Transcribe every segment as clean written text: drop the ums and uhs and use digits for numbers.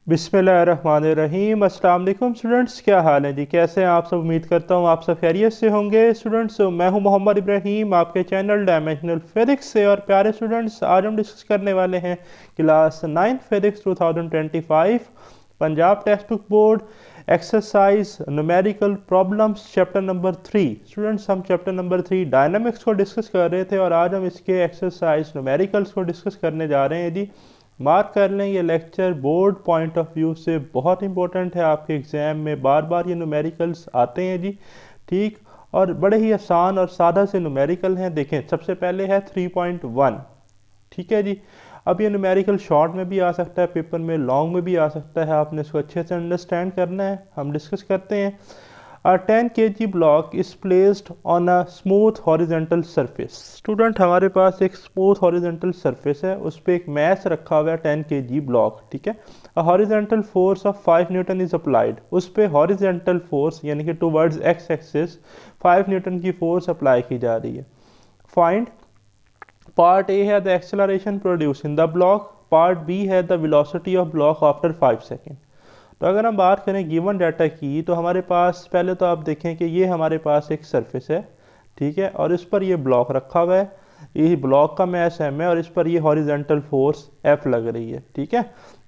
बिस्मिल्लाहिर्रहमानिर्रहीम। अस्सलाम वालेकुम स्टूडेंट्स, क्या हाल है जी? कैसे हैं आप सब? उम्मीद करता हूँ आप सब खैरियत से होंगे। स्टूडेंट्स, मैं हूँ मोहम्मद इब्राहीम आपके चैनल डायमेंशनल फिजिक्स से। और प्यारे स्टूडेंट्स, आज हम डिस्कस करने वाले हैं class 9 physics 2025 Punjab text book board exercise numerical problems chapter number 3। Students, हम चैप्टर नंबर 3 डायनामिक्स को डिस्कस कर रहे थे और आज हम इसके एक्सरसाइज न्यूमेरिकल्स को डिस्कस करने जा रहे हैं जी। मार्क कर लें, ये lecture board point of view से बहुत इंपॉर्टेंट है। आपके एग्ज़ाम में बार बार ये न्यूमेरिकल्स आते हैं जी। ठीक, और बड़े ही आसान और सादा से न्यूमेरिकल हैं। देखें, सबसे पहले है 3.1। ठीक है जी। अब ये न्यूमेरिकल शॉर्ट में भी आ सकता है, पेपर में लॉन्ग में भी आ सकता है। आपने इसको अच्छे से अंडरस्टैंड करना है। हम डिस्कस करते हैं। A 10 kg block is placed on a smooth horizontal surface। Student, हमारे पास एक स्मूथ हॉरिजेंटल सरफेस है, उस पर एक मैस रखा हुआ है 10 kg ब्लॉक। ठीक है। A horizontal force of 5 newton is applied. उस पर हॉरिजेंटल फोर्स यानी कि टुवर्ड्स एक्स एक्सिस 5 न्यूटन की फोर्स अप्लाई की जा रही है। फाइंड पार्ट ए है the acceleration produce in the block, part B है the velocity of block after 5 second. तो अगर हम बात करें गिवन डाटा की, तो हमारे पास पहले तो आप देखें कि ये हमारे पास एक सरफेस है। ठीक है, और इस पर ये ब्लॉक रखा हुआ है। ये ब्लॉक का मैस एम है और इस पर ये हॉरिजेंटल फोर्स एफ लग रही है। ठीक है,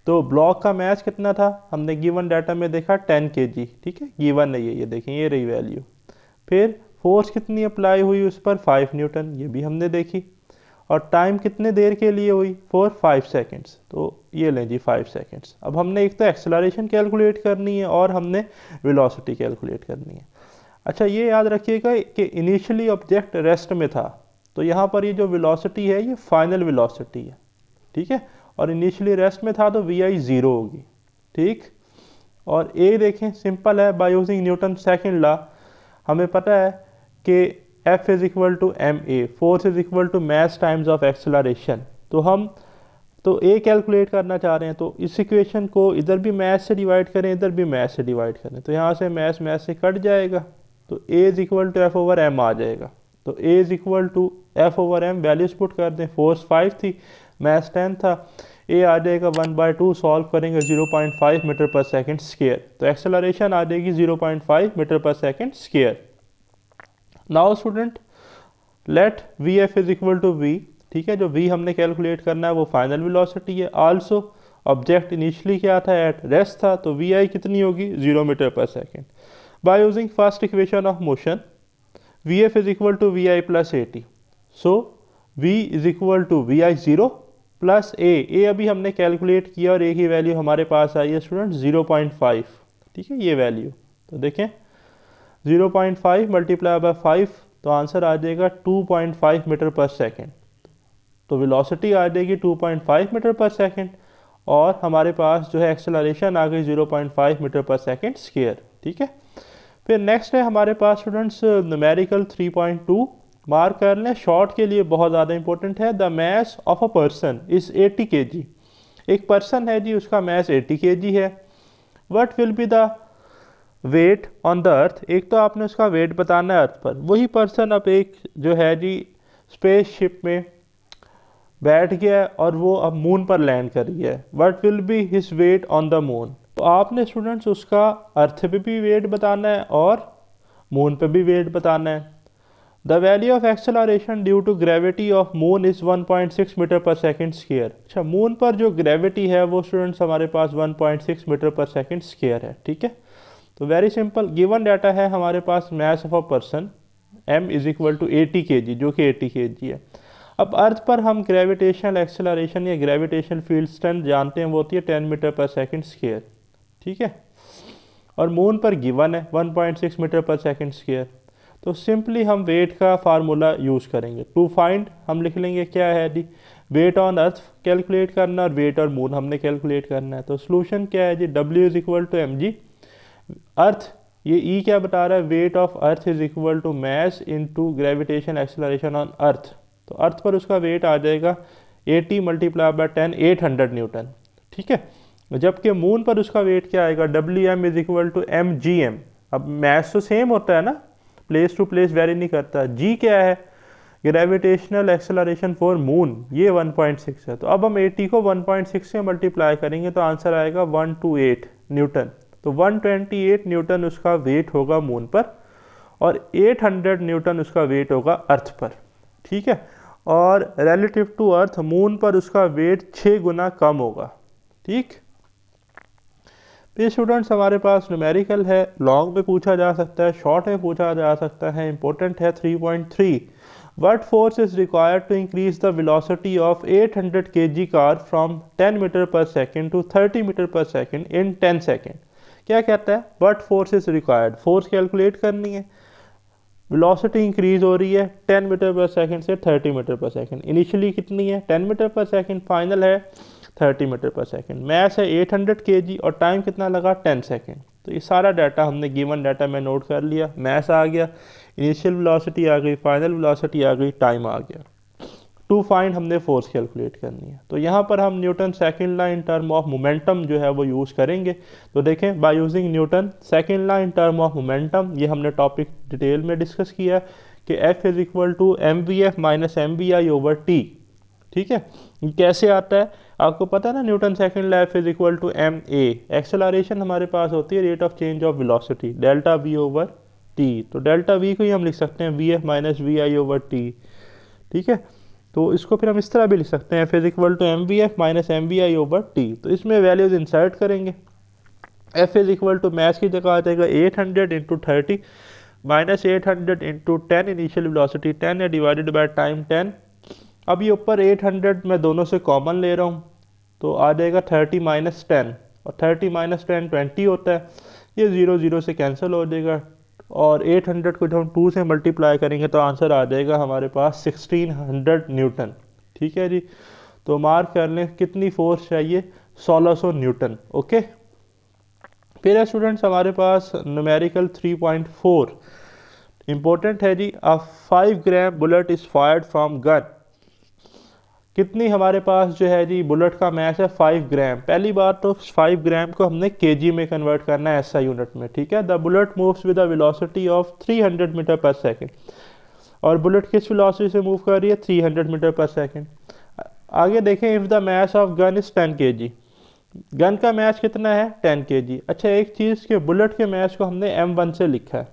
तो ब्लॉक का मैस कितना था? हमने गिवन डाटा में देखा 10 kg। ठीक है, गिवन है ये देखें, ये रही वैल्यू। फिर फोर्स कितनी अप्लाई हुई उस पर? 5 न्यूटन, ये भी हमने देखी। और टाइम कितने देर के लिए हुई? For 5 seconds. तो ये लें जी 5 सेकेंड्स। अब हमने एक तो एक्सेलरेशन कैलकुलेट करनी है और हमने वेलोसिटी कैलकुलेट करनी है। अच्छा, ये याद रखिएगा कि इनिशियली ऑब्जेक्ट रेस्ट में था, तो यहाँ पर ये जो वेलोसिटी है ये फाइनल वेलोसिटी है। ठीक है, और इनिशियली रेस्ट में था तो वी आई ज़ीरो होगी। ठीक, और ए देखें, सिंपल है। By using Newton second law हमें पता है कि F is equal to M A, force is equal to mass times of acceleration. तो हम तो ए कैलकुलेट करना चाह रहे हैं, तो इस इक्वेशन को इधर भी मैस से डिवाइड करें, इधर भी मैस से डिवाइड करें, तो यहाँ से मैस मैस से कट जाएगा, तो A is equal to F over M आ जाएगा। तो A is equal to F over M, values put कर दें। फोर्स 5 थी, मैस 10 था, ए आ जाएगा 1/2। सॉल्व करेंगे 0.5 मीटर पर सेकेंड स्क्वेयर, तो एक्सेलरेशन आ जाएगी 0.5 मीटर पर second square. Now student, let we F is equal to V. ठीक है, जो वी हमने कैलकुलेट करना है वो फाइनल वेलोसिटी है। आल्सो ऑब्जेक्ट इनिशियली क्या था? एट रेस्ट था, तो वी आई कितनी होगी? 0 मीटर पर सेकेंड। By using first equation of motion, V F is equal to we I plus A T. So V is equal to we I zero plus A अभी हमने कैलकुलेट किया और ए की वैल्यू हमारे पास आई है स्टूडेंट 0.5। ठीक है, ये वैल्यू तो देखें 0.5 मल्टीप्लाई बाय 5, तो आंसर आ जाएगा 2.5 मीटर पर सेकेंड। तो वेलोसिटी आ जाएगी 2.5 मीटर पर सेकेंड और हमारे पास जो है एक्सेलरेशन आ गई 0.5 मीटर पर सेकेंड स्क्वायर। ठीक है, फिर नेक्स्ट है हमारे पास स्टूडेंट्स न्यूमेरिकल 3.2। मार्क कर लें, शॉर्ट के लिए बहुत ज़्यादा इंपॉर्टेंट है। The mass of a person is 80 kg। एक पर्सन है जी, उसका मैस 80 kg है। What will be the weight on the earth. एक तो आपने उसका वेट बताना है अर्थ पर। वही पर्सन अब एक जो है जी स्पेसशिप में बैठ गया है और वो अब मून पर लैंड कर रही है। What will be his weight on the moon. तो आपने स्टूडेंट्स उसका अर्थ पे भी वेट बताना है और मून पे भी वेट बताना है। The value of acceleration due to gravity of moon is 1.6 metre पर सेकेंड स्क्वायर। अच्छा, मून पर जो ग्रेविटी है वो स्टूडेंट्स हमारे पास 1.6 मीटर पर सेकेंड स्क्वायर है। ठीक है, तो वेरी सिंपल। गिवन डाटा है हमारे पास mass of a person m is equal to 80 kg, जो कि 80 kg है। अब अर्थ पर हम ग्रेविटेशनल एक्सेलरेशन या ग्रेविटेशनल फील्ड स्ट्रेंथ जानते हैं, वो होती है 10 मीटर पर सेकेंड स्क्वायर। ठीक है, और मून पर गिवन है 1.6 मीटर पर सेकेंड स्क्वायर। तो सिंपली हम वेट का फार्मूला यूज़ करेंगे टू फाइंड। हम लिख लेंगे क्या है जी, वेट ऑन अर्थ कैलकुलेट करना और वेट और मून हमने कैलकुलेट करना है। तो सोल्यूशन क्या है जी, W is equal to M g. Earth, ये ई क्या बता रहा है? Weight of earth is equal to mass into gravitation acceleration on earth. तो अर्थ पर उसका वेट आ जाएगा 80 मल्टीप्लाई बाय 10, 800 न्यूटन। ठीक है, जबकि मून पर उसका वेट क्या आएगा? W M is equal to M G M. अब मैस तो सेम होता है ना, प्लेस टू प्लेस वेरी नहीं करता। जी क्या है? ग्रेविटेशनल एक्सेलरेशन फॉर मून ये 1.6 है। तो अब हम 80 को 1.6 से मल्टीप्लाई करेंगे तो आंसर आएगा 128 न्यूटन। तो 128 न्यूटन उसका वेट होगा मून पर और 800 न्यूटन उसका वेट होगा अर्थ पर। ठीक है, और रिलेटिव टू अर्थ मून पर उसका वेट 6 गुना कम होगा। ठीक, ये स्टूडेंट्स हमारे पास न्यूमेरिकल है, लॉन्ग में पूछा जा सकता है, शॉर्ट में पूछा जा सकता है। इंपॉर्टेंट है 3.3 What force is required to increase the velocity of 800 kg car from 10 metre पर सेकेंड to 30 मीटर पर सेकेंड in 10 सेकेंड? क्या कहता है? What force is required? Force calculate करनी है। वेलोसिटी इंक्रीज हो रही है 10 मीटर पर सेकेंड से 30 मीटर पर सेकेंड। इनिशियली कितनी है? 10 मीटर पर सेकेंड, फाइनल है 30 मीटर पर सेकेंड। मैस है 800 kg और टाइम कितना लगा? 10 सेकेंड। तो ये सारा डाटा हमने गिवन डाटा में नोट कर लिया। मैस आ गया, इनिशियल वेलोसिटी आ गई, फाइनल वेलोसिटी आ गई, टाइम आ गया। टू फाइंड हमने फोर्स कैलकुलेट करनी है। तो यहाँ पर हम Newton second law in term of momentum जो है वो यूज़ करेंगे। तो देखें, by using Newton second law in term of momentum, ये हमने टॉपिक डिटेल में डिस्कस किया कि F is equal to mvf minus mvi over T. ठीक है, ये कैसे आता है आपको पता है ना? Newton second law F is equal to ma। Acceleration हमारे पास होती है rate of change of velocity, delta v over T. तो डेल्टा v को ही हम लिख सकते हैं vf minus vi over T. ठीक है, तो इसको फिर हम इस तरह भी लिख सकते हैं F is equal to mvf minus mvi over T. तो इसमें वैल्यूज इंसर्ट करेंगे। F is equal to mass की जगह आ जाएगा 800 into 30 minus 800 into 10, initial velocity 10 है, डिवाइडेड बाय टाइम 10। अब ये ऊपर 800 मैं दोनों से कॉमन ले रहा हूँ तो आ जाएगा 30 माइनस 10, और 30 माइनस 10 20 होता है। ये 0 0 से कैंसिल हो जाएगा और 800 को जब हम 2 से मल्टीप्लाई करेंगे तो आंसर आ जाएगा हमारे पास 1600 न्यूटन। ठीक है जी, तो मार्क कर लें कितनी फोर्स चाहिए? 1600 न्यूटन। ओके, फिर है स्टूडेंट्स हमारे पास न्यूमेरिकल 3.4 इंपॉर्टेंट है जी। A 5 gram bullet is fired from gun. कितनी हमारे पास जो है जी बुलेट का मैस है? 5 ग्राम। पहली बात तो 5 ग्राम को हमने केजी में कन्वर्ट करना है, SI यूनिट में। ठीक है, the bullet moves with a velocity of 300 metre पर सेकेंड। और बुलेट किस वेलोसिटी से मूव कर रही है? 300 मीटर पर सेकेंड। आगे देखें, if the mass of gun is 10 kg। Gun का मैस कितना है? 10 kg। अच्छा, एक चीज़ के बुलेट के मैस को हमने m1 से लिखा है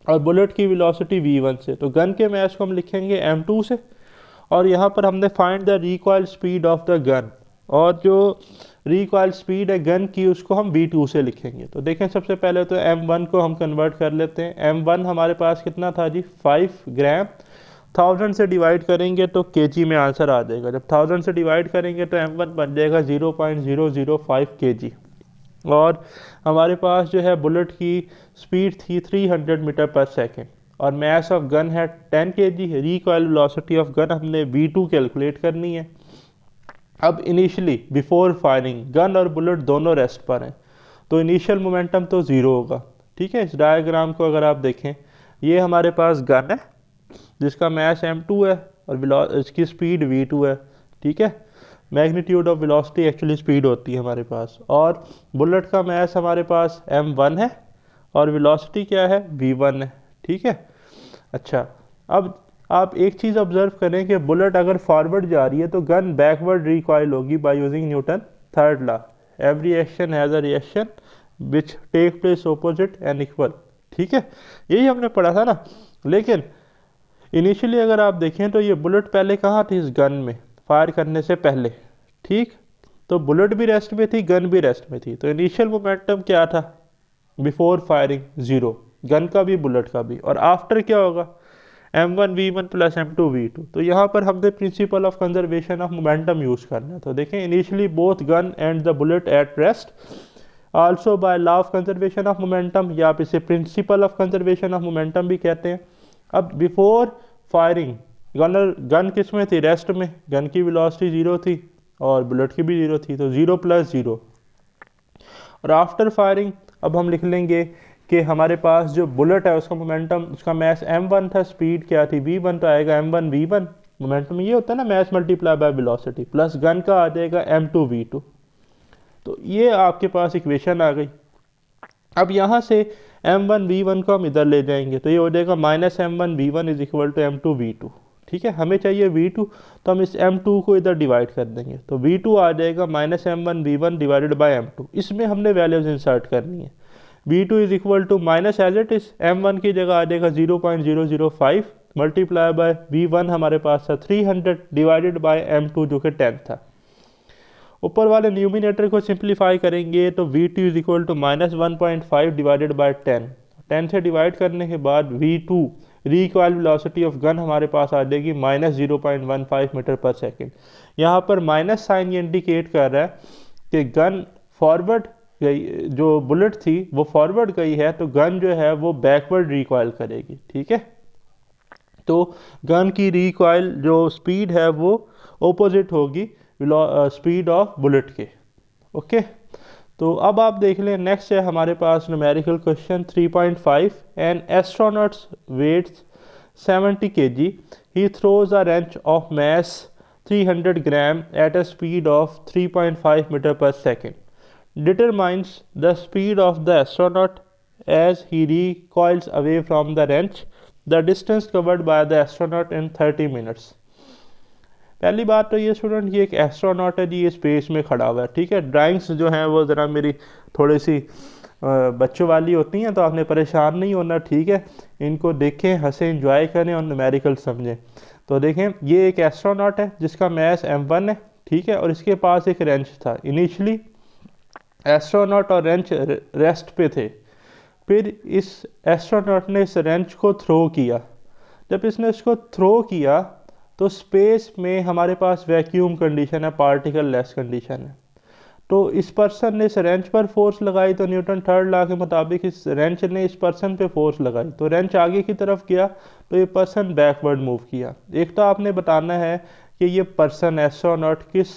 और बुलेट की वेलोसिटी v1 से, तो गन के मैस को हम लिखेंगे m2 से। और यहाँ पर हमने find the recoil speed of the gun, और जो रिकॉइल स्पीड है गन की उसको हम v2 से लिखेंगे। तो देखें, सबसे पहले तो m1 को हम कन्वर्ट कर लेते हैं। m1 हमारे पास कितना था जी? 5 ग्राम। 1000 से डिवाइड करेंगे तो kg में आंसर आ जाएगा। जब 1000 से डिवाइड करेंगे तो m1 बन जाएगा 0.005 kg। और हमारे पास जो है बुलेट की स्पीड थी 300 मीटर पर सेकेंड और मैस ऑफ गन है 10 kg। Recoil velocity of gun हमने v2 कैलकुलेट करनी है। अब इनिशियली बिफोर फायरिंग गन और बुलेट दोनों रेस्ट पर हैं, तो इनिशियल मोमेंटम तो ज़ीरो होगा। ठीक है, इस डायग्राम को अगर आप देखें, ये हमारे पास गन है जिसका मैस m2 है और इसकी स्पीड v2 है। ठीक है, magnitude of velocity actually speed होती है हमारे पास। और बुलेट का मैस हमारे पास m1 है और वेलोसिटी क्या है? v1 है। ठीक है, अच्छा, अब आप एक चीज़ ऑब्जर्व करें कि बुलेट अगर फॉरवर्ड जा रही है तो गन बैकवर्ड रिकॉइल होगी by using Newton third law. Every action has a reaction which take place opposite and equal. ठीक है, यही हमने पढ़ा था ना। लेकिन इनिशियली अगर आप देखें तो ये बुलेट पहले कहाँ थी? इस गन में, फायर करने से पहले। ठीक, तो बुलेट भी रेस्ट में थी, गन भी रेस्ट में थी। तो इनिशियल मोमेंटम क्या था बिफोर फायरिंग? ज़ीरो, गन का भी बुलेट का भी। और आफ्टर क्या होगा? m1 v1 plus m2 v2। तो यहाँ पर हमने principal of conservation of momentum use करना है। तो देखें, initially both gun and the bullet at rest, also by law of conservation of momentum, या आप इसे principal of conservation of momentum भी कहते हैं। अब बिफोर फायरिंग गन किस में थी? रेस्ट में। गन की वेलोसिटी 0 थी और बुलेट की भी 0 थी, तो 0 प्लस 0। और आफ्टर फायरिंग अब हम लिख लेंगे कि हमारे पास जो बुलेट है उसका मोमेंटम, उसका मैस m1 था, स्पीड क्या थी? v1, तो आएगा m1 v1। मोमेंटम ये होता है ना, mass multiply by velocity, plus gun का आ जाएगा m2 v2। तो ये आपके पास इक्वेशन आ गई। अब यहाँ से m1 v1 को हम इधर ले जाएंगे तो ये हो जाएगा minus m1 v1 is equal to m2 v2। ठीक है, हमें चाहिए v2, तो हम इस m2 को इधर डिवाइड कर देंगे, तो v2 आ जाएगा minus m1v1 divided by m2। इसमें हमने वैल्यूज इंसर्ट करनी है। v2 is equal to minus as it is m1 की जगह आ जाएगा 0.005 मल्टीप्लाई बाय v1 हमारे पास था 300 डिवाइडेड बाय m2 जो कि 10 था। ऊपर वाले न्यूमिनेटर को सिंप्लीफाई करेंगे तो v2 is equal to minus 1.5 divided by 10 से डिवाइड करने के बाद v2 recoil velocity of gun हमारे पास आ जाएगी माइनस 0.15 मीटर पर सेकेंड। यहाँ पर माइनस साइन ये इंडिकेट कर रहा है कि गन फॉरवर्ड गई, जो बुलेट थी वो फॉरवर्ड गई है, तो गन जो है वो बैकवर्ड रिकॉइल करेगी। ठीक है, तो गन की रिकॉइल जो स्पीड है वो ओपोजिट होगी स्पीड ऑफ बुलेट के। ओके, तो अब आप देख लें, नेक्स्ट है हमारे पास numerical question 3.5। An astronauts weights 70 kg, he throws a wrench of mass 300 gram at a speed of 3.5 metre पर second. Determines the speed of the astronaut as he recoils away from the wrench, the distance covered by the astronaut in 30 minutes। पहली बात तो ये student, ये एक astronaut है जी, ये space में खड़ा हुआ है। ठीक है, ड्राइंग्स जो हैं वो ज़रा मेरी थोड़ी सी बच्चों वाली होती हैं, तो आपने परेशान नहीं होना। ठीक है, इनको देखें, हंसें, एंजॉय करें और न्यूमेरिकल समझें। तो देखें, ये एक एस्ट्रोनॉट है जिसका मैस m1 है। ठीक है, और इसके पास एक रेंच था। इनिशियली एस्ट्रोनॉट और रेंच रेस्ट पे थे, फिर इस एस्ट्रोनॉट ने इस रेंच को थ्रो किया। जब इसने इसको थ्रो किया तो स्पेस में हमारे पास वैक्यूम कंडीशन है, पार्टिकल लेस कंडीशन है। तो इस पर्सन ने इस रेंच पर फोर्स लगाई, तो न्यूटन थर्ड लॉ के मुताबिक इस रेंच ने इस पर्सन पे फोर्स लगाई, तो रेंच आगे की तरफ गया, तो ये पर्सन बैकवर्ड मूव किया। एक तो आपने बताना है कि ये पर्सन एस्ट्रोनॉट किस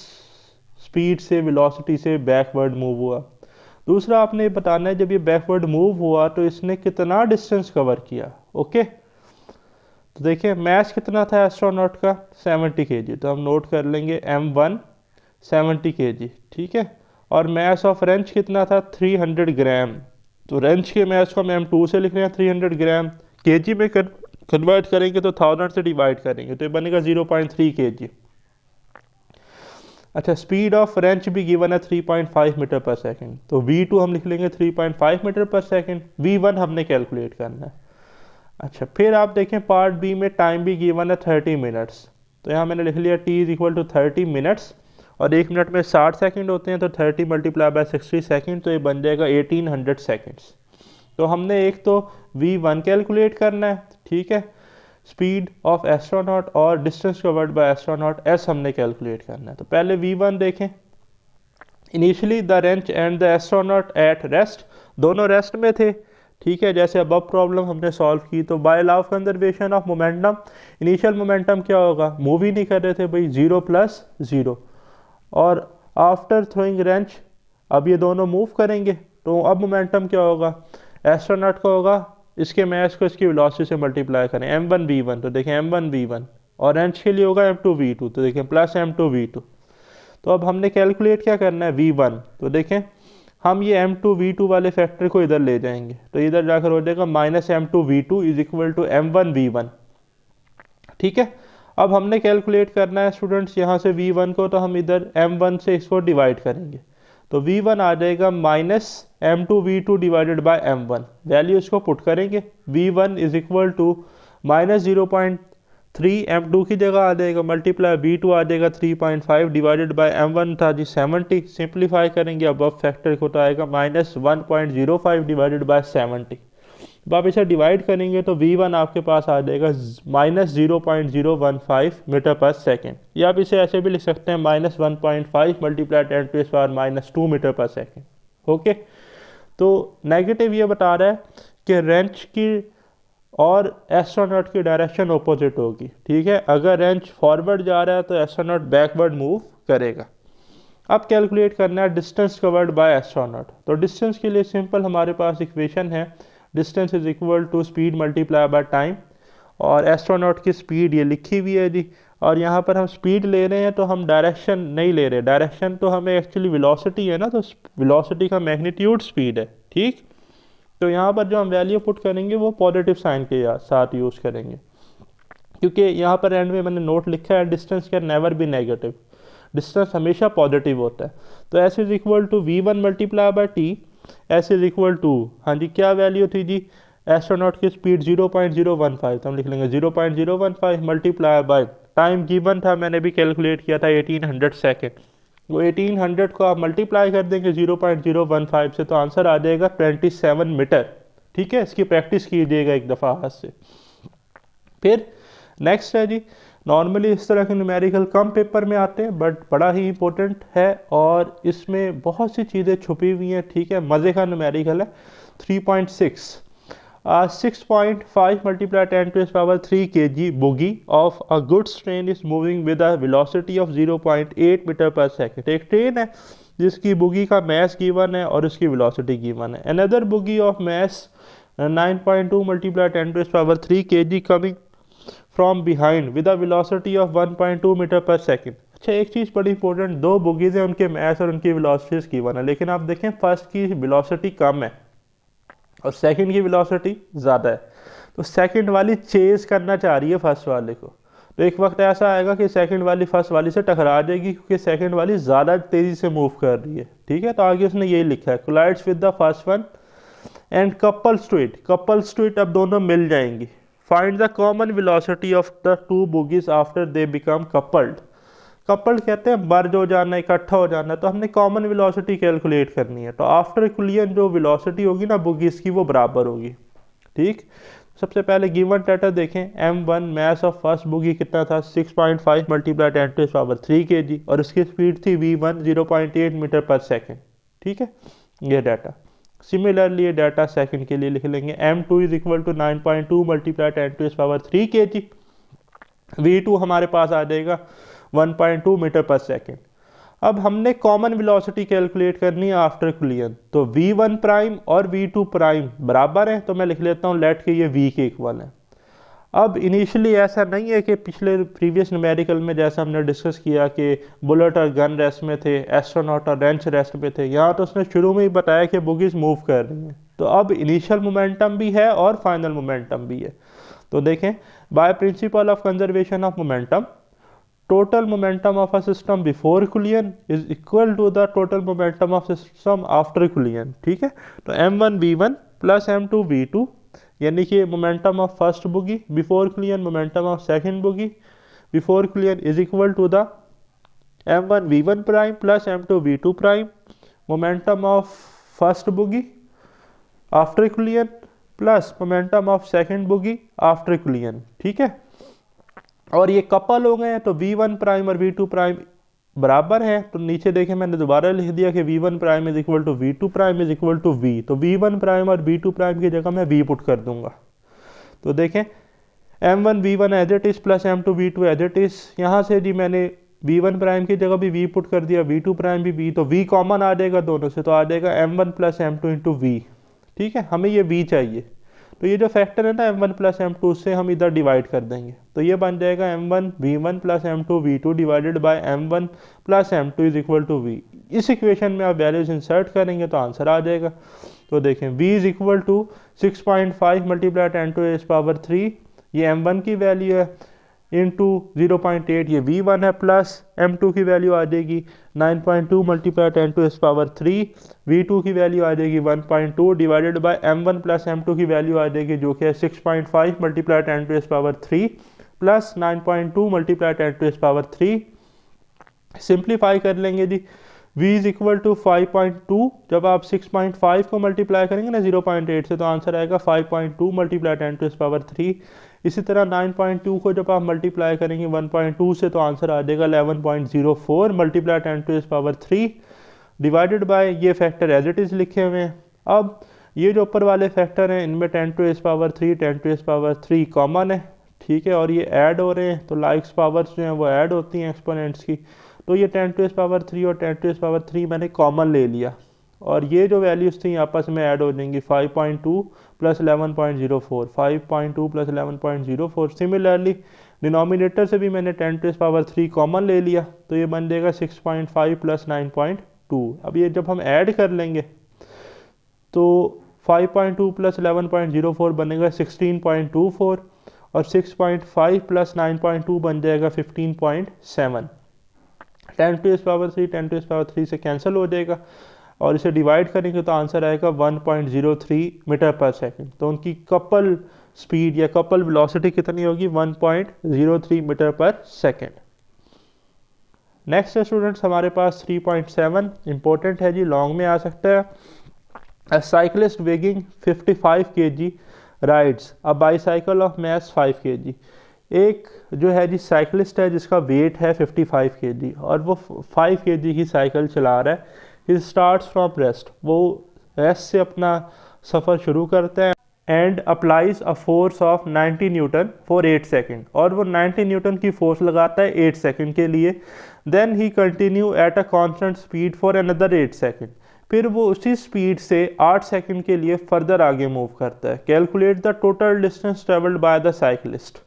स्पीड से, वेलोसिटी से बैकवर्ड मूव हुआ। दूसरा आपने बताना है जब ये बैकवर्ड मूव हुआ तो इसने कितना डिस्टेंस कवर किया। ओके, तो देखिए मैस कितना था एस्ट्रोनॉट का 70 kg, तो हम नोट कर लेंगे m1 70 kg। ठीक है, और मैस ऑफ रेंच कितना था 300 ग्राम, तो रेंच के मैस को हम m2 से लिख रहे हैं 300 ग्राम, kg में कन्वर्ट करेंगे तो 1000 से डिवाइड करेंगे तो ये बनेगा 0.3 kg। अच्छा, स्पीड ऑफ रेंच भी गिवन है 3.5 मीटर पर सेकेंड, तो v2 हम लिख लेंगे 3.5 मीटर पर सेकेंड, v1 हमने कैलकुलेट करना है। अच्छा, फिर आप देखें पार्ट बी में टाइम भी गिवन है 30 मिनट्स, तो यहाँ मैंने लिख लिया t is equal to 30 minutes, और 1 मिनट में 60 सेकंड होते हैं, तो 30 मल्टीप्लाई बाय 60 सेकंड, तो ये बन जाएगा 1800 सेकंड्स। तो हमने एक तो v1 कैलकुलेट करना है। ठीक है, स्पीड ऑफ एस्ट्रोनॉट और distance covered by astronaut s हमने कैलकुलेट करना है। तो पहले v1 देखें, initially the wrench and the astronaut at rest, दोनों रेस्ट में थे। ठीक है, जैसे अब प्रॉब्लम हमने सॉल्व की, तो by law of conservation of momentum initial momentum क्या होगा, मूव ही नहीं कर रहे थे भाई, 0 + 0, और आफ्टर थ्रोइंग रेंच अब ये दोनों मूव करेंगे, तो अब मोमेंटम क्या होगा, एस्ट्रोनॉट का होगा इसके मैस को इसकी वेलोसिटी से मल्टीप्लाई करें m1 v1, तो देखें m1 v1, और रेंच के लिए होगा m2 v2, तो देखें प्लस m2 v2। तो अब हमने कैलकुलेट क्या करना है v1, तो देखें हम ये m2 v2 वाले फैक्टर को इधर ले जाएंगे, तो इधर जाकर हो जाएगा minus m2 v2 is equal to m1 v1। ठीक है, अब हमने कैलकुलेट करना है स्टूडेंट्स यहाँ से v1 को, तो हम इधर m1 से इसको डिवाइड करेंगे, तो v1 आ जाएगा minus m2 v2 divided by m1, value इसको पुट करेंगे, v1 is equal to minus 0.3 m2 की जगह आ जाएगा, मल्टीप्लाई v2 आ जाएगा 3.5 डिवाइडेड बाय m1 था जी 70, सिंप्लीफाई करेंगे अब फैक्टर को, तो आएगा माइनस 1.05 डिवाइडेड बाय 70। अब आप इसे डिवाइड करेंगे तो v1 आपके पास आ जाएगा माइनस 0.015 मीटर पर सेकेंड, या आप इसे ऐसे भी लिख सकते हैं माइनस 1.5 मल्टीप्लाई 10⁻⁻² मीटर पर सेकेंड। ओके, तो नेगेटिव ये बता रहा है कि रेंच की और एस्ट्रोनॉट की डायरेक्शन ऑपोजिट होगी। ठीक है, अगर रेंच फॉरवर्ड जा रहा है तो एस्ट्रोनॉट बैकवर्ड मूव करेगा। अब कैलकुलेट करना है डिस्टेंस कवर्ड बाय एस्ट्रोनॉट, तो डिस्टेंस के लिए सिंपल हमारे पास इक्वेशन है, distance is equal to speed multiply by time, और एस्ट्रोनॉट की स्पीड ये लिखी हुई है जी, और यहाँ पर हम स्पीड ले रहे हैं तो हम डायरेक्शन नहीं ले रहे, डायरेक्शन तो हमें एक्चुअली वेलोसिटी है ना, तो वेलोसिटी का मैग्नीट्यूड स्पीड है। ठीक, तो यहाँ पर जो हम वैल्यू पुट करेंगे वो पॉजिटिव साइन के साथ यूज़ करेंगे। क्योंकि यहाँ पर एंड में मैंने नोट लिखा है distance can never be negative, distance हमेशा पॉजिटिव होता है। तो S is equal to v1 multiply by T, S is equal to, हाँ जी क्या वैल्यू थी जी, एस्ट्रोनॉट की स्पीड 0.015, तो हम लिख लेंगे 0.015 मल्टीप्लाई बाय टाइम गिवन था, मैंने भी कैलकुलेट किया था 1800 सेकेंड। वो 1800 को आप मल्टीप्लाई कर देंगे 0.015 से, तो आंसर आ जाएगा 27 मीटर। ठीक है, इसकी प्रैक्टिस कीजिएगा एक दफ़ा हाथ से। फिर नेक्स्ट है जी, नॉर्मली इस तरह के न्यूमेरिकल कम पेपर में आते हैं बट बड़ा ही इंपॉर्टेंट है और इसमें बहुत सी चीज़ें छुपी हुई हैं। ठीक है, मज़े का न्यूमेरिकल है। 3.6 6.5 multiply 10 to the power 3 kg bogie of a goods train is moving with a velocity of 0.8 metre पर सेकेंड। एक ट्रेन है जिसकी बुगी का मैस गिवन है और उसकी वेलोसिटी गिवन है। Another bogie of mass 9.2 multiply 10 to the power 3 kg coming from behind with a velocity of 1.2 metre पर सेकेंड। अच्छा, एक चीज़ बड़ी इंपॉर्टेंट, दो बुगीज हैं, उनके मैस और उनकी वेलोसिटीज गिवन है, लेकिन आप देखें फर्स्ट की वेलोसिटी कम है और सेकंड की वेलोसिटी ज़्यादा है, तो सेकंड वाली चेज करना चाह रही है फर्स्ट वाले को। तो एक वक्त ऐसा आएगा कि सेकंड वाली फर्स्ट वाली से टकरा जाएगी क्योंकि सेकंड वाली ज़्यादा तेज़ी से मूव कर रही है। ठीक है, तो आगे उसने यही लिखा है, collides with the first one and couples to it, couples to it अब दोनों मिल जाएंगी। Find the common velocity of the two bogies after they become coupled. Coupled कहते हैं मर्ज हो जाना, इकट्ठा हो जाना, तो हमने कॉमन वेलोसिटी कैलकुलेट करनी है। तो आफ्टर कोलिजन जो वेलोसिटी होगी ना बुगीज की वो बराबर होगी। ठीक, सबसे पहले गिवन डाटा देखें, m1 मैस ऑफ फर्स्ट बुगी कितना था, 6.5 multiply 10 to the power 3 kg और उसकी स्पीड थी v1 0.8 मीटर पर सेकेंड। ठीक है, ये डाटा। सिमिलरली ये डाटा सेकंड के लिए लिख लेंगे, m2 is equal to 9.2 multiply 10 to the power 3 kg, v2 हमारे पास आ जाएगा 1.2 मीटर पर सेकेंड। अब हमने कॉमन वेलोसिटी कैलकुलेट करनी है आफ्टर कोलिजन, तो v1 प्राइम और v2 प्राइम बराबर हैं, तो मैं लिख लेता हूँ लेट के ये v के इक्वल है। अब इनिशियली ऐसा नहीं है कि पिछले प्रीवियस न्यूमेरिकल में जैसा हमने डिस्कस किया कि बुलेट और गन रेस्ट में थे, एस्ट्रोनॉट और रेंच रेस्ट में थे, यहाँ तो उसने शुरू में ही बताया कि बुगीज मूव कर रही हैं। तो अब इनिशियल मोमेंटम भी है और फाइनल मोमेंटम भी है। तो देखें, by principle of conservation of momentum, total momentum of a system before collision is equal to the total momentum of system after collision। ठीक है, तो m1 v1 plus m2 v2, यानी कि momentum of first bogie before collision, momentum of second bogie before collision is equal to the m1 v1 prime plus m2 v2 prime, momentum of first bogie after collision plus momentum of second bogie after collision. ठीक है, और ये couple हो गए हैं, तो v1 prime और v2 prime बराबर है। तो नीचे देखें मैंने दोबारा लिख दिया कि v1 prime is equal to v2 prime is equal to v, तो v1 प्राइम और v2 प्राइम की जगह मैं v पुट कर दूंगा। तो देखें m1 v1 as it is plus m2 v2 as it is, यहाँ से जी मैंने v1 प्राइम की जगह भी v पुट कर दिया, v2 प्राइम भी v, तो v कॉमन आ जाएगा दोनों से, तो आ जाएगा m1 plus m2 into v। ठीक है, हमें ये v चाहिए, तो ये जो फैक्टर है ना m1 प्लस m2, उससे हम इधर डिवाइड कर देंगे, तो ये बन जाएगा m1 v1 plus m2 v2 divided by m1 plus m2 is equal to v। इस इक्वेशन में आप वैल्यूज इंसर्ट करेंगे तो आंसर आ जाएगा। तो देखें v is equal to 6.5 multiply 10 to the power 3, ये m1 की वैल्यू है, इंटू 0.8 ये v1 है, प्लस m2 की वैल्यू आ जाएगी 9.2 multiply 10 to the power 3, v2 की वैल्यू आ जाएगी 1.2 divided by m1 plus m2 की वैल्यू आ जाएगी जो कि है 6.5 multiply 10 to the power 3 plus 9.2 multiply 10 to the power 3। Simplify कर लेंगे जी, v इज इक्वल टू 5.2, जब आप 6.5 को मल्टीप्लाई करेंगे ना 0.8 से, तो आंसर आएगा 5.2 मल्टीप्लाई 10 टू द पावर 3। इसी तरह 9.2 को जब आप मल्टीप्लाई करेंगे 1.2 से, तो आंसर आ जाएगा 11.04 multiply 10 to the power 3 divided by ये फैक्टर एज इट इज़ लिखे हुए हैं। अब ये जो ऊपर वाले फैक्टर हैं इनमें 10 to the power 3 10 to the power 3 common है। ठीक है, और ये ऐड हो रहे हैं, तो लाइक्स पावर्स जो हैं वो ऐड होती हैं एक्सपोनेंट्स की, तो ये 10 टू द पावर 3 और 10 टू द पावर 3 मैंने कॉमन ले लिया, और ये जो वैल्यूज़ थी आपस में ऐड हो जाएंगी, 5.2 प्लस 11.04, 5.2 प्लस 11.04। सिमिलरली डिनोमिनेटर से भी मैंने 10 टू द पावर 3 कॉमन ले लिया, तो ये बन जाएगा 6.5 प्लस 9.2। अब ये जब हम ऐड कर लेंगे तो 5.2 प्लस 11.04 बनेगा 16.24, और 6.5 प्लस 9.2 बन जाएगा 15.7। 10⁻³ 10⁻³ से कैंसिल हो जाएगा और इसे डिवाइड करेंगे तो आंसर आएगा 1.03 मीटर पर सेकंड। तो उनकी कपल स्पीड या कपल वेलोसिटी कितनी होगी? 1.03 मीटर पर सेकंड। नेक्स्ट है स्टूडेंट्स हमारे पास 3.7, इंपॉर्टेंट है जी, लॉन्ग में आ सकता है। अ cyclist weighing 55 kg rides a bicycle of mass 5 kg। एक जो है जी साइकिलिस्ट है जिसका वेट है 55 kg और वो 5 kg की साइकिल चला रहा है। ही स्टार्ट्स फ्रॉम रेस्ट, वो रेस्ट से अपना सफ़र शुरू करता है and applies a force of 90 Newton for 8 second, और वो 90 न्यूटन की फोर्स लगाता है 8 सेकेंड के लिए। Then he continue at a constant speed for another 8 second, फिर वो उसी स्पीड से 8 सेकेंड के लिए फर्दर आगे मूव करता है। Calculate the total distance travelled by the cyclist.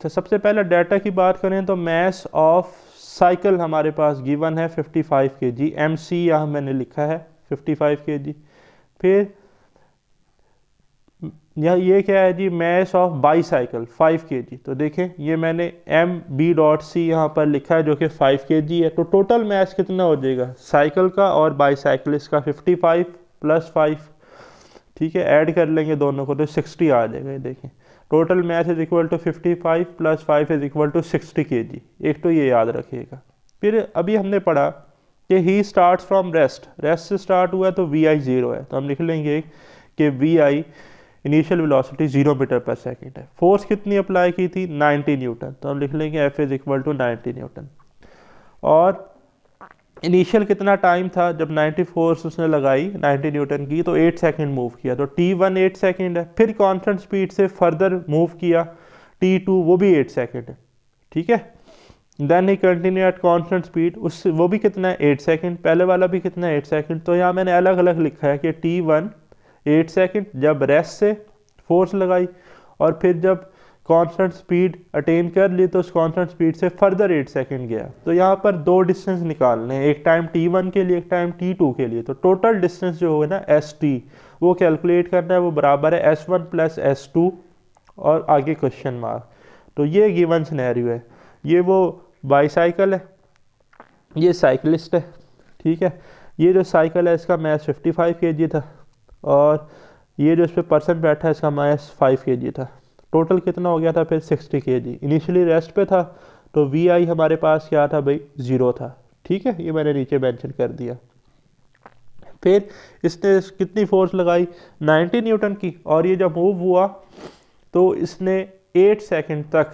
तो सबसे पहले डाटा की बात करें तो मैस ऑफ साइकिल हमारे पास गिवन है 55 kg, MC यहाँ मैंने लिखा है 55 kg। फिर ये क्या है जी? Mass of bicycle 5 kg। तो देखें ये मैंने MB.C यहाँ पर लिखा है जो कि 5 kg है। तो टोटल मैस कितना हो जाएगा साइकिल का और बाईसाइकिलिस्ट का? 55 प्लस 5, ठीक है, ऐड कर लेंगे दोनों को तो 60 आ जाएगा। ये देखें total mass is equal to 55 plus 5 is equal to 60 kg। एक तो ये याद रखिएगा। फिर अभी हमने पढ़ा कि he starts from rest, rest से स्टार्ट हुआ तो VI 0 है, तो हम लिख लेंगे कि VI इनिशियल वेलोसिटी 0 मीटर पर सेकेंड है। फोर्स कितनी अप्लाई की थी? 90 न्यूटन, तो हम लिख लेंगे F is equal to 90 Newton. और इनिशियल कितना टाइम था जब 90 फोर्स उसने लगाई 90 न्यूटन की? तो 8 सेकेंड मूव किया, तो T1 8 सेकेंड है। फिर कांस्टेंट स्पीड से फर्दर मूव किया T2, वो भी 8 सेकेंड है, ठीक है। Then he continue at constant speed, उससे वो भी कितना है? 8 सेकेंड। पहले वाला भी कितना है? 8 सेकेंड। तो यहाँ मैंने अलग अलग लिखा है कि T1 8 सेकेंड जब रेस्ट से फोर्स लगाई, और फिर जब कांस्टेंट स्पीड अटेन कर ली तो उस कांस्टेंट स्पीड से फर्दर 8 सेकेंड गया। तो यहाँ पर दो डिस्टेंस निकालने हैं, एक टाइम T1 के लिए, एक टाइम T2 के लिए। तो टोटल डिस्टेंस जो होगा ना ST, वो कैलकुलेट करना है, वो बराबर है S1 प्लस S2 और आगे क्वेश्चन मार्क। तो ये गिवन सिनेरियो है, ये वो बाईसाइकिल है, ये साइकिलिस्ट है, ठीक है। ये जो साइकिल है इसका मैस 55 kg था और ये जो इस पर पर्सन बैठा है इसका मैस 5 kg था। टोटल कितना हो गया था फिर? 60 kg। इनिशियली रेस्ट पे था तो VI हमारे पास क्या था भाई? 0 था, ठीक है, ये मैंने नीचे मेंशन कर दिया। फिर इसने कितनी फोर्स लगाई? 90 न्यूटन की, और ये जब मूव हुआ तो इसने 8 सेकेंड तक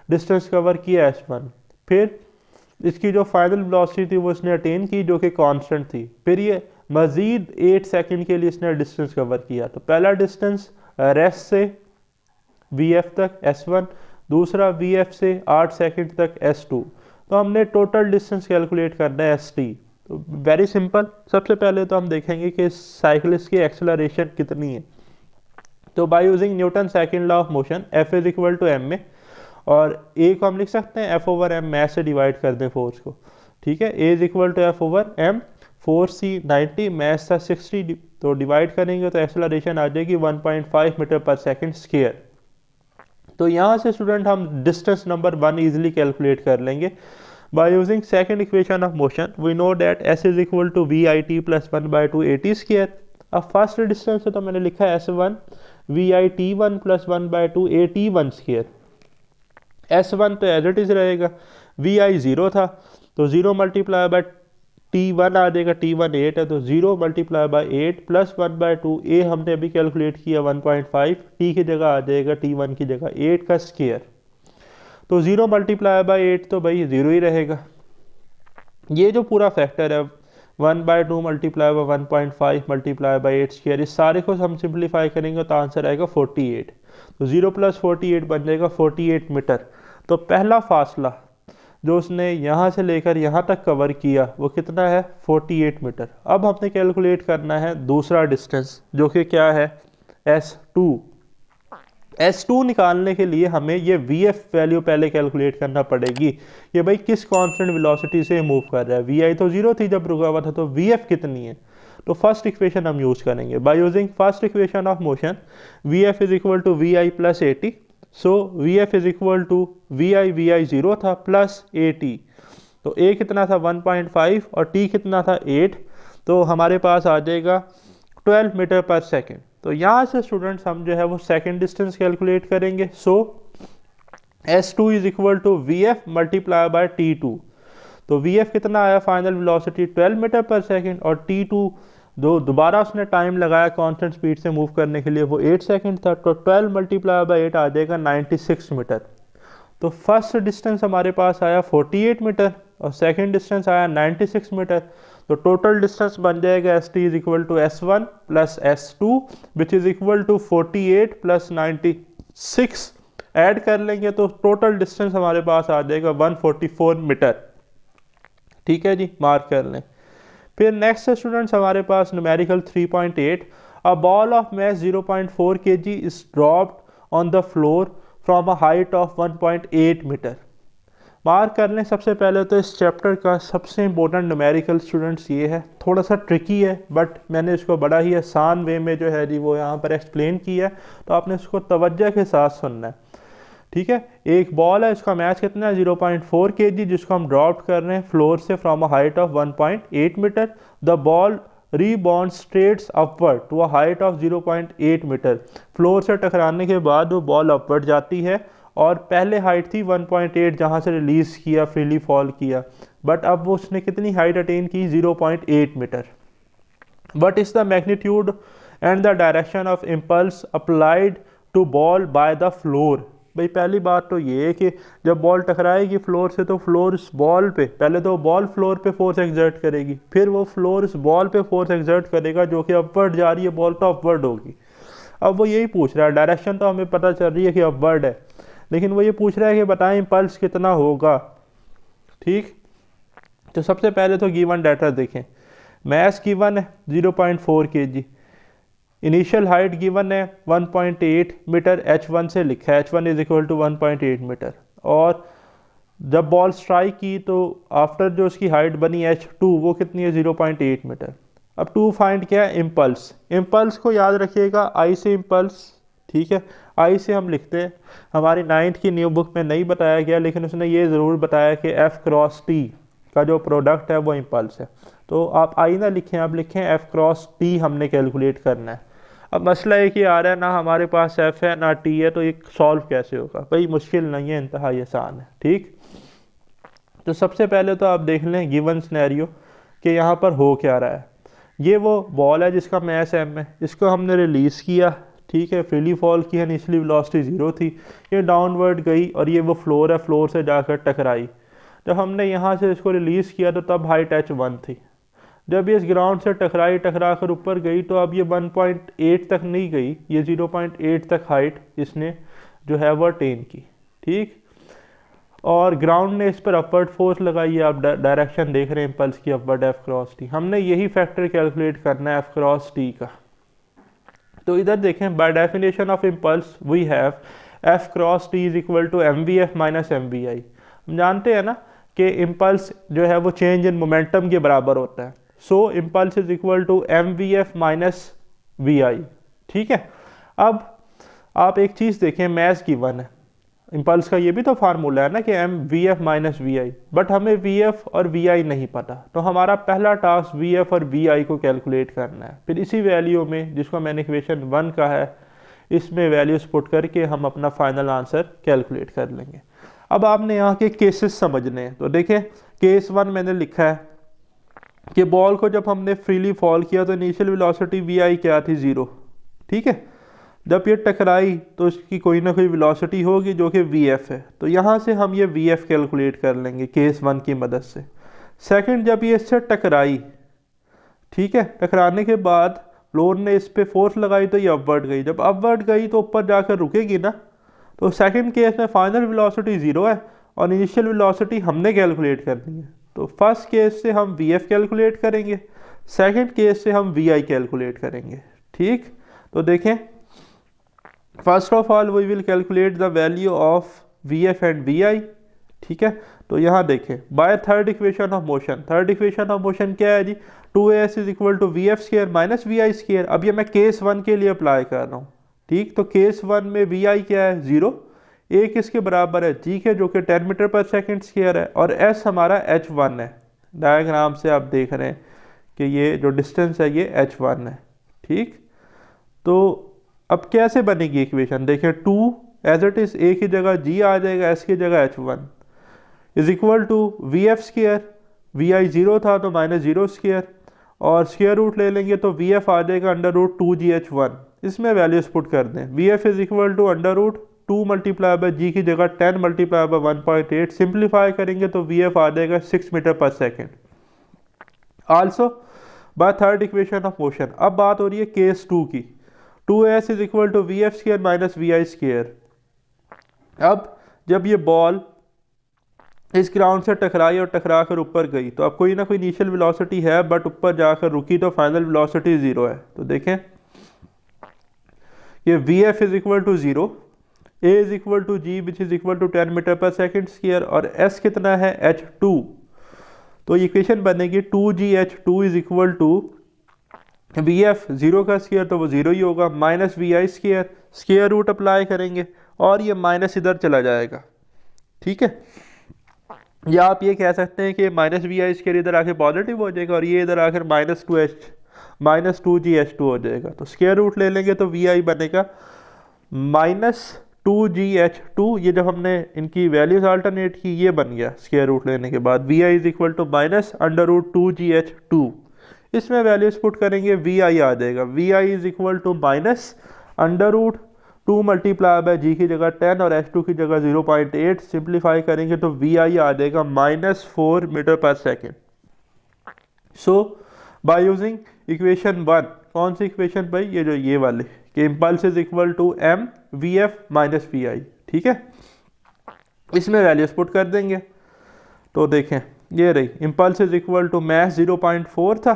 डिस्टेंस कवर किया S1। फिर इसकी जो फाइनल वेलोसिटी थी वो इसने अटेन की जो कि कांस्टेंट थी। फिर ये मज़ीद 8 सेकेंड के लिए इसने डिस्टेंस कवर किया। तो पहला डिस्टेंस रेस्ट से VF तक S1, दूसरा VF से 8 सेकेंड तक S2। तो हमने टोटल डिस्टेंस कैलकुलेट करना है ST। तो वेरी सिंपल, सबसे पहले तो हम देखेंगे कि साइकिलिस्ट की एक्सेलरेशन कितनी है। तो by using Newton second law of motion F is equal to M में, और A को हम लिख सकते हैं F ओवर M, मैस से डिवाइड कर दें फोर्स को, ठीक है। A is equal to F over M, force थी 90, मैस था 60, तो डिवाइड करेंगे तो एक्सेलरेशन आ जाएगी 1.5 मीटर पर सेकेंड स्क्वायर। तो यहाँ से स्टूडेंट हम डिस्टेंस नंबर 1 इजीली कैलकुलेट कर लेंगे by using second equation of motion. We know that S is equal to VIT plus 1/2 AT square. अब फर्स्ट डिस्टेंस है तो मैंने लिखा है S1 VIT1 plus 1/2 AT1 square. S1 तो एज इट इज रहेगा, VI 0 था तो 0 मल्टीप्लाई बाय T1 आ जाएगा, T1 8 है तो 0 मल्टीप्लाई बाय 8 प्लस 1/2 A हमने अभी कैलकुलेट किया 1.5, T की जगह आ जाएगा T1 की जगह 8 का स्क्वायर। तो 0 मल्टीप्लाई बाय 8 तो भाई 0 ही रहेगा। ये जो पूरा फैक्टर है 1/2 multiply by 1.5 multiply by 8 square, इस सारे को हम सिंप्लीफाई करेंगे तो आंसर आएगा 48। तो 0 प्लस 48 बन जाएगा 48 मीटर। तो पहला फासला जो उसने यहाँ से लेकर यहाँ तक कवर किया वो कितना है? 48 मीटर। अब हमने कैलकुलेट करना है दूसरा डिस्टेंस जो कि क्या है? S2। S2 निकालने के लिए हमें ये VF वैल्यू पहले कैलकुलेट करना पड़ेगी कि भाई किस कांस्टेंट वेलोसिटी से मूव कर रहा है। VI तो 0 थी जब रुका हुआ था, तो VF कितनी है? तो फर्स्ट इक्वेशन हम यूज करेंगे by using first equation of motion. VF is equal to VI plus AT। So v F is equal to we i 0 था प्लस ए टी। तो ए कितना था 1.5 और टी कितना था 8, तो हमारे पास आ जाएगा 12 मीटर पर सेकेंड। तो यहाँ से स्टूडेंट्स हम जो है वो सेकेंड डिस्टेंस कैलकुलेट करेंगे। So S2 is equal to V F multiply by T2। तो वी एफ कितना आया फाइनल वेलोसिटी 12 मीटर पर सेकेंड, और T2 दोबारा उसने टाइम लगाया कांस्टेंट स्पीड से मूव करने के लिए, वो 8 सेकेंड था। तो 12 मल्टीप्लाई बाय 8 आ जाएगा 96 मीटर। तो फर्स्ट डिस्टेंस हमारे पास आया 48 मीटर और सेकेंड डिस्टेंस आया 96 मीटर। तो टोटल डिस्टेंस बन जाएगा S T is equal to S1 plus S2 which is equal to 48 plus 96। Add कर लेंगे तो टोटल डिस्टेंस हमारे पास आ जाएगा 144 मीटर। ठीक है जी, मार्क कर लें। फिर नेक्स्ट स्टूडेंट्स हमारे पास numerical 3.8, a ball of mass 0.4 kg is dropped on the floor from a height of 1.8 metre. Mark कर लें। सबसे पहले तो इस चैप्टर का सबसे इंपॉर्टेंट न्यूमेरिकल स्टूडेंट्स ये है, थोड़ा सा ट्रिकी है बट मैंने इसको बड़ा ही आसान वे में जो है जी वो यहाँ पर एक्सप्लेन किया है, तो आपने इसको तवज्जो के साथ सुनना है। ठीक है, एक बॉल है, इसका मैच कितना है 0.4 kg, जिसको हम ड्रॉप कर रहे हैं फ्लोर से from a height of 1.8 metre. The ball rebound straights upward to a height of 0.8 metre. Floor से टकराने के बाद वो बॉल अपवर्ड जाती है और पहले हाइट थी 1.8 जहाँ से रिलीज किया, फ्रीली फॉल किया, बट अब वो उसने कितनी हाइट अटेन की 0.8 metre. What is the magnitude and the direction of impulse applied to ball by the floor. भाई पहली बात तो ये है कि जब बॉल टकराएगी फ्लोर से तो फ्लोर इस बॉल पे, पहले तो बॉल फ्लोर पे फोर्स एक्सर्ट करेगी, फिर वो फ्लोर इस बॉल पे फोर्स एक्सर्ट करेगा जो कि अपवर्ड जा रही है, बॉल तो अपवर्ड होगी। अब वो यही पूछ रहा है, डायरेक्शन तो हमें पता चल रही है कि अपवर्ड है, लेकिन वो ये पूछ रहा है कि बताएं इम्पल्स कितना होगा। ठीक, तो सबसे पहले तो गिवन डाटा देखें। मैस गिवन है 0.4 kg, इनिशियल हाइट गिवन है 1.8 मीटर, H1 से लिखा है, H1 is equal to 1.8 metre, और जब बॉल स्ट्राइक की तो आफ्टर जो उसकी हाइट बनी H2 वो कितनी है 0.8 मीटर। अब टू फाइंड क्या है इम्पल्स। इम्पल्स को याद रखिएगा आई से इम्पल्स, ठीक है, आई से हम लिखते हैं। हमारी 9th की न्यू बुक में नहीं बताया गया, लेकिन उसने ये ज़रूर बताया कि F क्रॉस T का जो प्रोडक्ट है वो इम्पल्स है। तो आप आई ना लिखें, आप लिखें F क्रॉस T हमने कैलकुलेट करना है। अब मसला एक ही आ रहा है, ना हमारे पास F है ना T है, तो ये सॉल्व कैसे होगा। भाई मुश्किल नहीं है, इंतहाई आसान है। ठीक, तो सबसे पहले तो आप देख लें गिवन सिनेरियो कि यहाँ पर हो क्या रहा है। ये वो बॉल है जिसका मैस M है, इसको हमने रिलीज़ किया, ठीक है, फ्रीली फॉल किया, इनिशियली वेलोसिटी 0 थी, ये डाउनवर्ड गई और ये वो फ्लोर है, फ्लोर से जाकर टकराई। जब हमने यहाँ से इसको रिलीज़ किया तो तब हाइट H1 थी। जब ये इस ग्राउंड से टकरा कर ऊपर गई तो अब ये 1.8 तक नहीं गई, ये 0.8 तक हाइट इसने जो है वो अटेन की। ठीक, और ग्राउंड ने इस पर अपवर्ड फोर्स लगाई है, आप डायरेक्शन देख रहे हैं इम्पल्स की अपवर्ड F क्रॉस T। हमने यही फैक्टर कैलकुलेट करना है F क्रॉस T का। तो इधर देखें, by definition of impulse we have F cross T is equal to MVF minus MVI। हम जानते हैं ना कि इम्पल्स जो है वो चेंज इन मोमेंटम के बराबर होता है। So impulse is equal to MVF minus VI। ठीक है, अब आप एक चीज़ देखें, मैस गिवन है, इम्पल्स का ये भी तो फार्मूला है ना कि MVF माइनस VI, बट हमें VF और VI नहीं पता। तो हमारा पहला टास्क VF और VI को कैलकुलेट करना है। फिर इसी वैल्यू में जिसको मैंने इक्वेशन 1 का है, इसमें वैल्यूज पुट करके हम अपना फाइनल आंसर कैलकुलेट कर लेंगे। अब आपने यहाँ के केसेस समझने हैं। तो देखें, केस 1 मैंने लिखा है कि बॉल को जब हमने फ्रीली फॉल किया तो इनिशियल वेलोसिटी VI क्या थी 0। ठीक है, जब ये टकराई तो इसकी कोई ना कोई वेलोसिटी होगी जो कि VF है। तो यहाँ से हम ये VF कैलकुलेट कर लेंगे केस 1 की मदद से। सेकंड, जब ये इससे टकराई, ठीक है, टकराने के बाद फ्लोर ने इस पे फोर्स लगाई तो ये अपवर्ड गई। जब अपवर्ड गई तो ऊपर जाकर रुकेगी ना। तो सेकंड केस में फाइनल वेलोसिटी 0 है और इनिशियल वेलोसिटी हमने कैलकुलेट करनी है। तो फर्स्ट केस से हम VF कैलकुलेट करेंगे, सेकंड केस से हम VI कैलकुलेट करेंगे। ठीक, तो देखें, first of all we will calculate the value of VF and VI। ठीक है, तो यहाँ देखें, by third equation of motion. Third equation of motion क्या है जी, 2AS is equal to VF square minus VI square. अब ये मैं केस 1 के लिए अप्लाई कर रहा हूँ। ठीक, तो केस 1 में VI क्या है 0, एक इसके बराबर है जी के जो कि 10 मीटर पर सेकंड स्क्वायर है, और एस हमारा h1 है। डायग्राम से आप देख रहे हैं कि ये जो डिस्टेंस है ये h1 है। ठीक, तो अब कैसे बनेगी इक्वेशन, देखें 2 एज इट इज ए की जगह जी आ जाएगा, एस की जगह h1 is equal to V F square, V I zero था तो माइनस जीरो स्क्र, और स्क्वायर रूट ले लेंगे तो वी एफ आ जाएगा अंडर रूट 2gh1। इसमें वैल्यूज पुट कर दें, v F is equal to under root 2 multiply by g की जगह 10 मल्टीप्लाई बाय 1.8, सिंप्लीफाई करेंगे तो वी एफ आ जाएगा 6 मीटर पर second. Also by third equation of motion, अब बात हो रही है केस 2 की, 2s is equal to V F square minus we I square. अब जब ये बॉल इस ग्राउंड से टकराई और टकरा कर ऊपर गई तो अब कोई ना कोई इनिशियल वेलोसिटी है, बट ऊपर जाकर रुकी तो फाइनल वेलोसिटी जीरो है। तो देखें ये V F is equal to zero, A is equal to G which is equal to 10 metre पर सेकेंड स्क्वायर, और एस कितना है h2। तो इक्वेशन बनेगी 2gh2 is equal to V F zero का स्क्वायर तो वो जीरो ही होगा, minus we I square, square root apply करेंगे और ये माइनस इधर चला जाएगा। ठीक है, या आप ये कह सकते हैं कि माइनस वी आई स्क्वायर इधर आके पॉजिटिव हो जाएगा और ये इधर आकर माइनस टू जी एच टू हो जाएगा। तो स्क्वायर रूट ले लेंगे तो वी आई बनेगा -2gh2। ये जब हमने इनकी वैल्यूज अल्टरनेट की ये बन गया स्क्वायर रूट लेने के बाद, v i is equal to -√2gh2। इसमें वैल्यूज पुट करेंगे, वी आई आ जाएगा, v i is equal to -√2 multiply by g की जगह 10 और h2 की जगह 0.8, सिंप्लीफाई करेंगे तो वी आई आ जाएगा -4 मीटर पर second. So by using equation 1, कौन सी इक्वेशन भाई, ये जो ये वाले कि impulse is equal to m v f minus we i. ठीक है, इसमें वैल्यूज पुट कर देंगे तो देखें ये रही, impulse is equal to mass 0.4 था,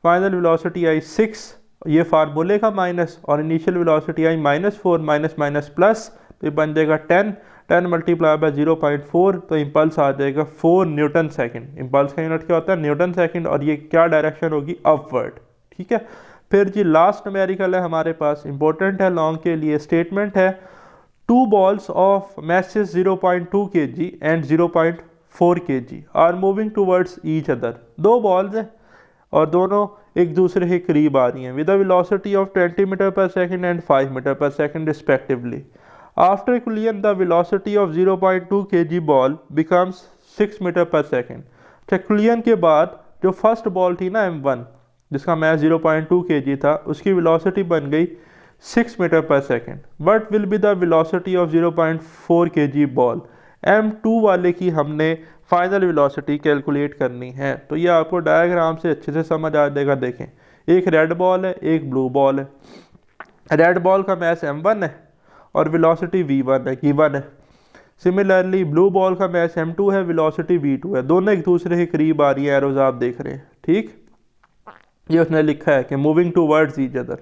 फाइनल वेलोसिटी आई 6, ये फार्मूले का माइनस, और इनिशियल वेलोसिटी आई -4, माइनस माइनस प्लस, तो ये बन जाएगा 10 मल्टीप्लाई बाय 0.4, तो इम्पल्स आ जाएगा 4 न्यूटन सेकंड। इम्पल्स का यूनिट क्या होता है, न्यूटन सेकंड, और ये क्या डायरेक्शन होगी, अपवर्ड। ठीक है, फिर जी लास्ट न्यूमेरिकल है हमारे पास, इंपॉर्टेंट है लॉन्ग के लिए। स्टेटमेंट है 2 balls of masses 0.2 kg and 0.4 kg are moving towards each other. 2 balls हैं और दोनों एक दूसरे के करीब आ रही हैं with a velocity of 20 metre पर सेकेंड एंड 5 मीटर पर second respectively. After collision the velocity of 0.2 kg ball becomes 6 metre पर सेकेंड। अच्छा, collision के बाद जो फर्स्ट बॉल थी ना m1 जिसका मैथ 0.2 kg था, उसकी वेलोसिटी बन गई 6 मीटर पर second. What will be the velocity of 0.4 kg ball. m2 वाले की हमने फाइनल वेलोसिटी कैलकुलेट करनी है, तो ये आपको डायग्राम से अच्छे से समझ आ जाएगा। देखें, एक रेड बॉल है, एक ब्लू बॉल है। रेड बॉल का मैथ m1 है और वेलोसिटी v1 है, गिवन है। सिमिलरली ब्लू बॉल का मैथ m2 है, वेलोसिटी v2 है। दोनों एक दूसरे के करीब आ रही है, एरोज आप देख रहे हैं। ठीक, ये उसने लिखा है कि मूविंग टूवर्ड्स ईच अदर।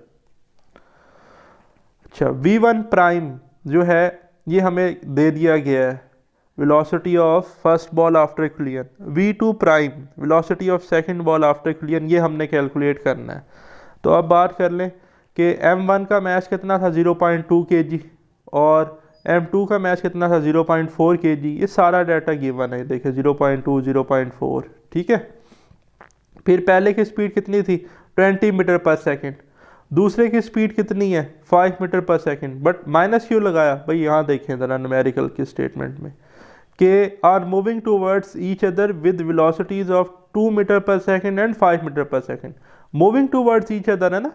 अच्छा, v1 प्राइम जो है ये हमें दे दिया गया है, velocity of first ball after collision। v2 prime velocity of second ball after collision, ये हमने कैलकुलेट करना है। तो अब बात कर लें कि m1 का मैथ कितना था 0.2 kg और m2 का मैथ कितना था 0.4 kg। ये सारा डाटा गिवन है, देखिए 0.2 0.4। ठीक है, फिर पहले की स्पीड कितनी थी 20 मीटर पर सेकेंड, दूसरे की स्पीड कितनी है 5 मीटर पर सेकेंड, बट माइनस क्यों लगाया भाई, यहाँ देखें ज़रा न्यूमेरिकल की स्टेटमेंट में कि are moving towards each other with velocities of 2 metre पर सेकेंड एंड 5 मीटर पर second. Moving towards each other है ना,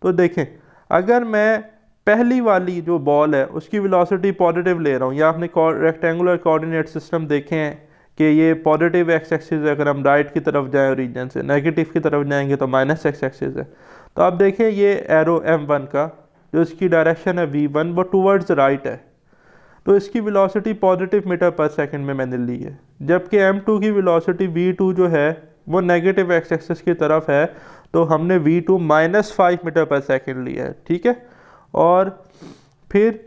तो देखें अगर मैं पहली वाली जो बॉल है उसकी वेलोसिटी पॉजिटिव ले रहा हूँ, या आपने रेक्टेंगुलर कोऑर्डिनेट सिस्टम देखे हैं कि ये पॉजिटिव एक्स एक्सिस है, अगर हम राइट की तरफ जाएं रीजन से, नेगेटिव की तरफ जाएंगे तो माइनस एक्स एक्सिस है। तो आप देखें ये एरो m1 का जो इसकी डायरेक्शन है v1 वो टूवर्ड्स राइट है, तो इसकी velocity positive metre per second में मैंने ली है, जबकि m2 की वेलोसिटी v2 जो है वो नेगेटिव एक्स एक्सिस की तरफ है, तो हमने v2 -5 मीटर पर सेकंड लिया है। ठीक है, और फिर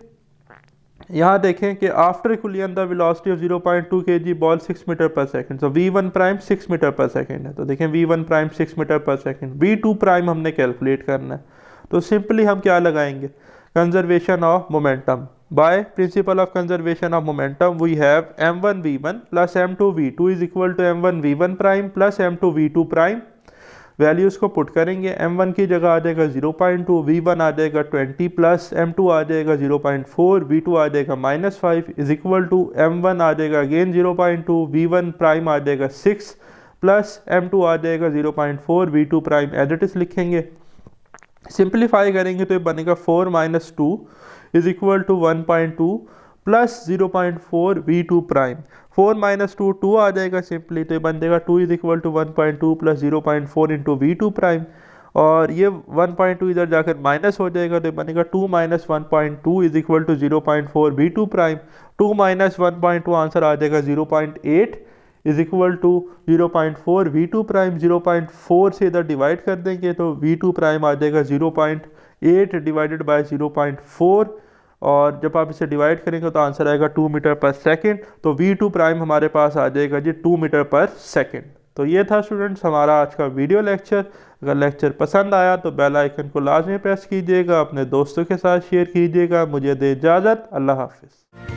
यहाँ देखें कि after collision the velocity of 0.2 kg ball 6 metre per second, तो v1 prime 6 metre per second है। तो देखें v1 prime 6 metre per second, v2 prime हमने कैलकुलेट करना है, तो सिंपली हम क्या लगाएंगे, conservation of momentum. By principle of conservation of momentum, we have m1v1 plus m2v2 is equal to m1v1 prime plus m2v2 prime। Values को put करेंगे, m1 की जगह आ जाएगा 0.2, v1 आ जाएगा 20 प्लस m2 आ जाएगा 0.4, v2 आ जाएगा -5 इज इक्वल टू m1 आ जाएगा अगेन 0.2, v1 प्राइम आ जाएगा 6 प्लस m2 आ जाएगा 0.4, v2 prime as it is लिखेंगे। सिंप्लीफाई करेंगे तो ये बनेगा 4 - 2 is equal to 1.2 plus 0.4 v2 prime. 4 - 2 2 आ जाएगा सिंपली, तो ये बन जाएगा 2 is equal to 1.2 plus 0.4 into v two prime, और ये 1.2 इधर जाकर माइनस हो जाएगा तो ये बनेगा 2 - 1.2 is equal to 0.4 v two prime. 2 - 1.2 answer आ जाएगा 0.8 is equal to 0.4 v two prime. 0.4 से इधर डिवाइड कर देंगे तो वी2 प्राइम आ जाएगा 0.8 डिवाइडेड बाय 0.4, और जब आप इसे डिवाइड करेंगे तो आंसर आएगा 2 मीटर पर सेकेंड। तो v2 प्राइम हमारे पास आ जाएगा जी 2 मीटर पर सेकेंड। तो ये था स्टूडेंट्स हमारा आज का वीडियो लेक्चर। अगर लेक्चर पसंद आया तो बेल आइकन को लाजमी प्रेस कीजिएगा, अपने दोस्तों के साथ शेयर कीजिएगा। मुझे दे इजाज़त, अल्लाह हाफिज़।